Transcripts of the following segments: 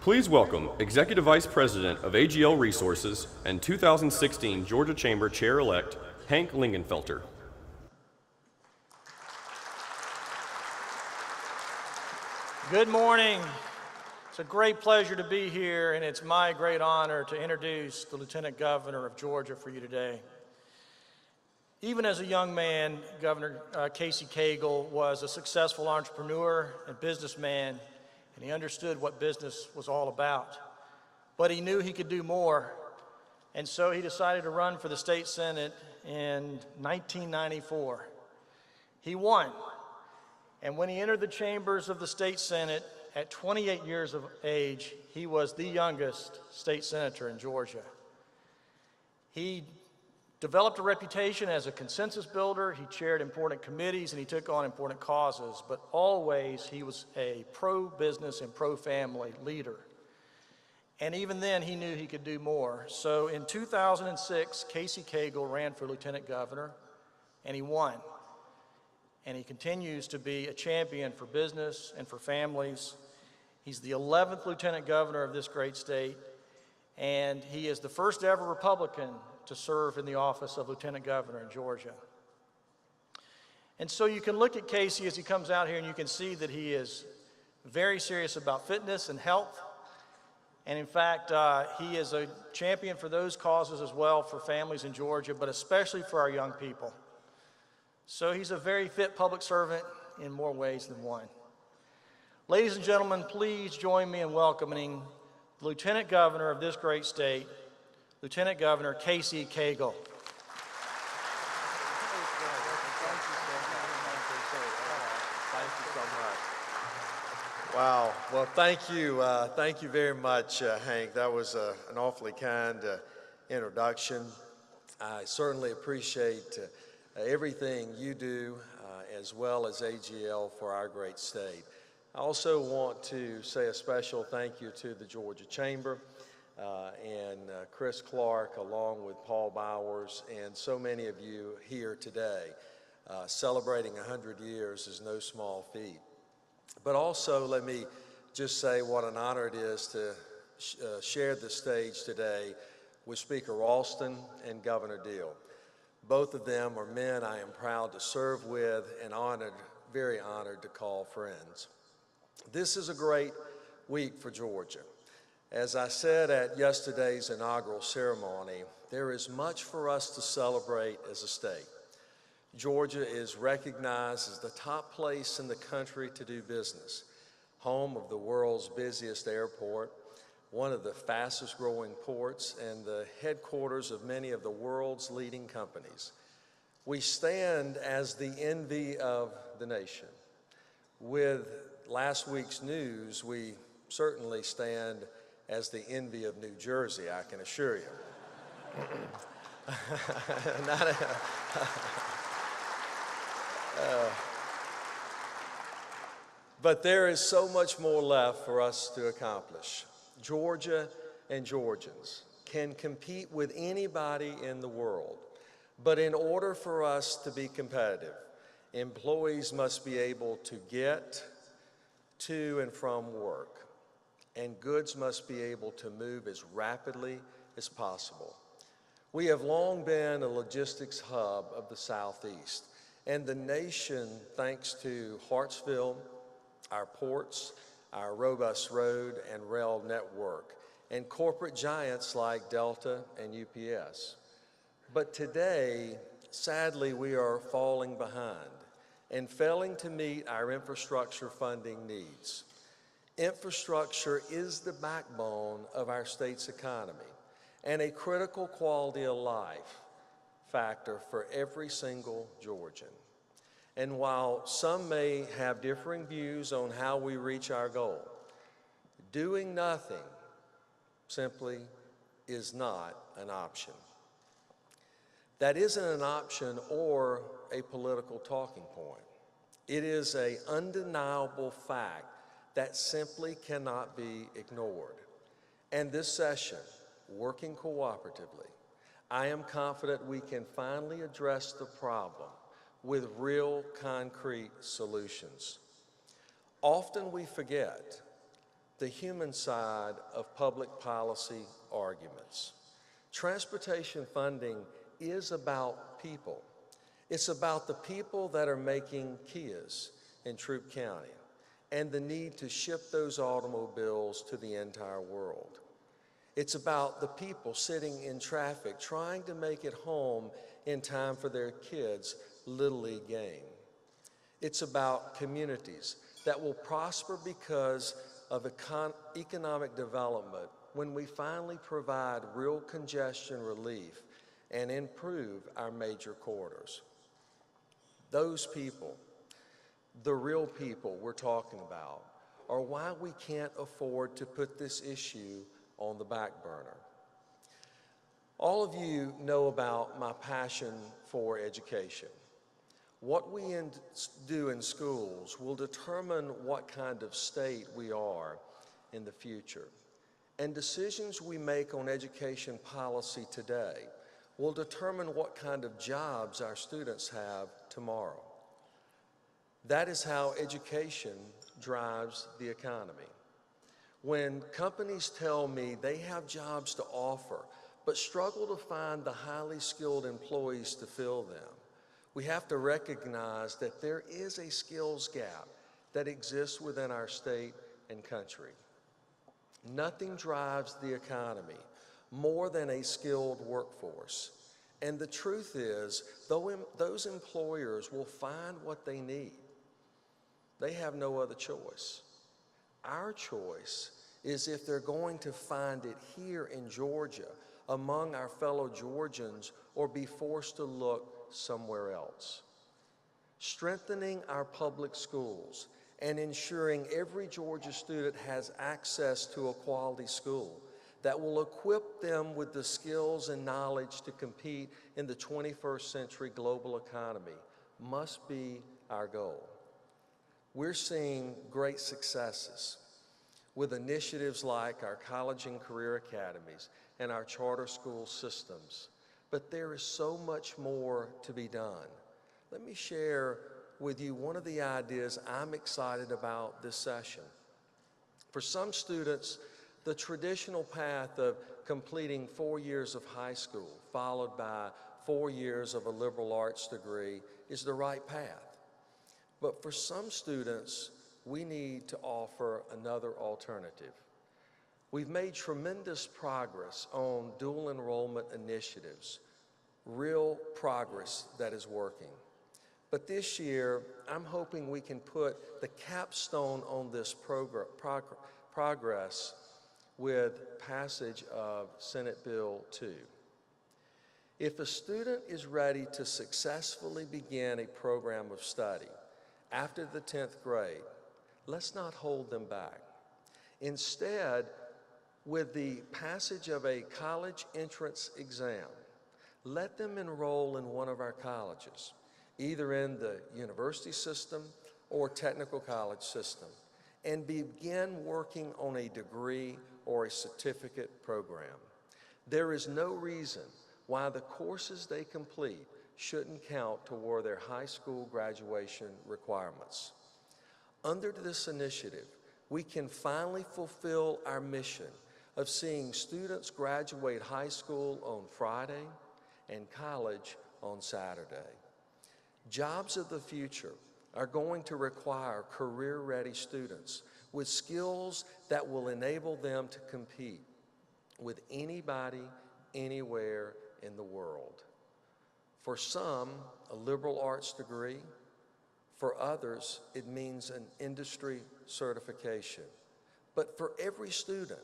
Please welcome Executive Vice President of AGL Resources and 2016 Georgia Chamber Chair-elect, Hank Lingenfelter. Good morning. It's a great pleasure to be here, and it's my great honor to introduce the Lieutenant Governor of Georgia for you today. Even as a young man, Governor Casey Cagle was a successful entrepreneur and businessman, and he understood what business was all about. But he knew he could do more, and so he decided to run for the state senate in 1994. He won, and when he entered the chambers of the state senate at 28 years of age, he was the youngest state senator in Georgia. He developed a reputation as a consensus builder. He chaired important committees and he took on important causes, but always he was a pro-business and pro-family leader. And even then, he knew he could do more. So in 2006, Casey Cagle ran for lieutenant governor, and he won. And he continues to be a champion for business and for families. He's the 11th lieutenant governor of this great state, and he is the first ever Republican to serve in the office of lieutenant governor in Georgia. And so you can look at Casey as he comes out here and you can see that he is very serious about fitness and health. And in fact, he is a champion for those causes as well for families in Georgia, but especially for our young people. So he's a very fit public servant in more ways than one. Ladies and gentlemen, please join me in welcoming the Lieutenant Governor of this great state, Lieutenant Governor Casey Cagle. Wow. Well, thank you. Thank you very much, Hank. That was an awfully kind introduction. I certainly appreciate everything you do, as well as AGL, for our great state. I also want to say a special thank you to the Georgia Chamber and Chris Clark, along with Paul Bowers, and so many of you here today. Celebrating 100 years is no small feat. But also, let me just say what an honor it is to share the stage today with Speaker Ralston and Governor Deal. Both of them are men I am proud to serve with and honored, very honored to call friends. This is a great week for Georgia. As I said at yesterday's inaugural ceremony, there is much for us to celebrate as a state. Georgia is recognized as the top place in the country to do business, home of the world's busiest airport, one of the fastest growing ports, and the headquarters of many of the world's leading companies. We stand as the envy of the nation. With last week's news, we certainly stand as the envy of New Jersey, I can assure you. But there is so much more left for us to accomplish. Georgia and Georgians can compete with anybody in the world, but in order for us to be competitive, employees must be able to get to and from work, and goods must be able to move as rapidly as possible. We have long been a logistics hub of the Southeast, and the nation, thanks to Hartsville, our ports, our robust road and rail network, and corporate giants like Delta and UPS. But today, sadly, we are falling behind and failing to meet our infrastructure funding needs. Infrastructure is the backbone of our state's economy and a critical quality of life factor for every single Georgian. And while some may have differing views on how we reach our goal, doing nothing simply is not an option. That isn't an option or a political talking point. It is an undeniable fact that simply cannot be ignored. And this session, working cooperatively, I am confident we can finally address the problem with real concrete solutions. Often we forget the human side of public policy arguments. Transportation funding is about people. It's about the people that are making Kias in Troup County and the need to ship those automobiles to the entire world. It's about the people sitting in traffic trying to make it home in time for their kids' Little League game. It's about communities that will prosper because of economic development when we finally provide real congestion relief and improve our major corridors. Those people, the real people we're talking about, are why we can't afford to put this issue on the back burner. All of you know about my passion for education. What we do in schools will determine what kind of state we are in the future. And decisions we make on education policy today will determine what kind of jobs our students have tomorrow. That is how education drives the economy. When companies tell me they have jobs to offer, but struggle to find the highly skilled employees to fill them, we have to recognize that there is a skills gap that exists within our state and country. Nothing drives the economy more than a skilled workforce. And the truth is, those employers will find what they need. They have no other choice. Our choice is if they're going to find it here in Georgia among our fellow Georgians or be forced to look somewhere else. Strengthening our public schools and ensuring every Georgia student has access to a quality school that will equip them with the skills and knowledge to compete in the 21st century global economy must be our goal. We're seeing great successes with initiatives like our college and career academies and our charter school systems. But there is so much more to be done. Let me share with you one of the ideas I'm excited about this session. For some students, the traditional path of completing 4 years of high school, followed by 4 years of a liberal arts degree, is the right path. But for some students, we need to offer another alternative. We've made tremendous progress on dual enrollment initiatives, real progress that is working. But this year, I'm hoping we can put the capstone on this progress with passage of Senate Bill 2. If a student is ready to successfully begin a program of study after the 10th grade, let's not hold them back. Instead, with the passage of a college entrance exam, let them enroll in one of our colleges, either in the university system or technical college system, and begin working on a degree or a certificate program. There is no reason why the courses they complete shouldn't count toward their high school graduation requirements. Under this initiative, we can finally fulfill our mission of seeing students graduate high school on Friday and college on Saturday. Jobs of the future are going to require career-ready students with skills that will enable them to compete with anybody, anywhere in the world. For some, a liberal arts degree. For others, it means an industry certification. But for every student,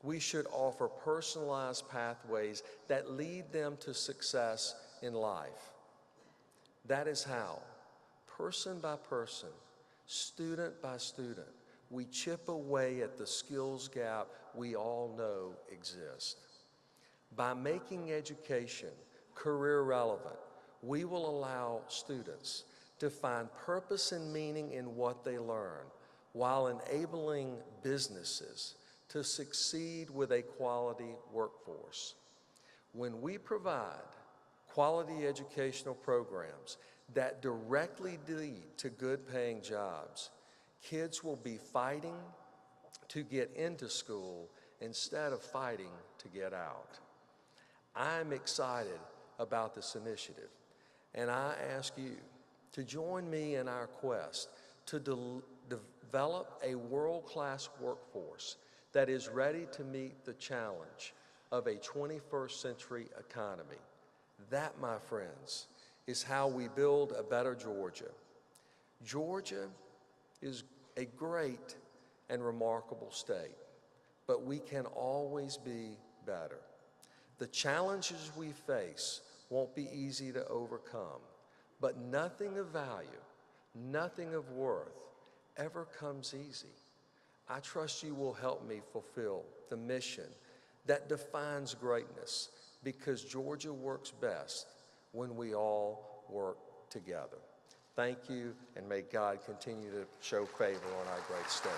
we should offer personalized pathways that lead them to success in life. That is how, person by person, student by student, we chip away at the skills gap we all know exists. By making education career relevant, we will allow students to find purpose and meaning in what they learn, while enabling businesses to succeed with a quality workforce. When we provide quality educational programs that directly lead to good-paying jobs, kids will be fighting to get into school instead of fighting to get out. I'm excited about this initiative, and I ask you to join me in our quest to develop a world-class workforce that is ready to meet the challenge of a 21st century economy. That, my friends, is how we build a better Georgia. Georgia is a great and remarkable state, but we can always be better. The challenges we face won't be easy to overcome, but nothing of value, nothing of worth ever comes easy. I trust you will help me fulfill the mission that defines greatness, because Georgia works best when we all work together. Thank you, and may God continue to show favor on our great state.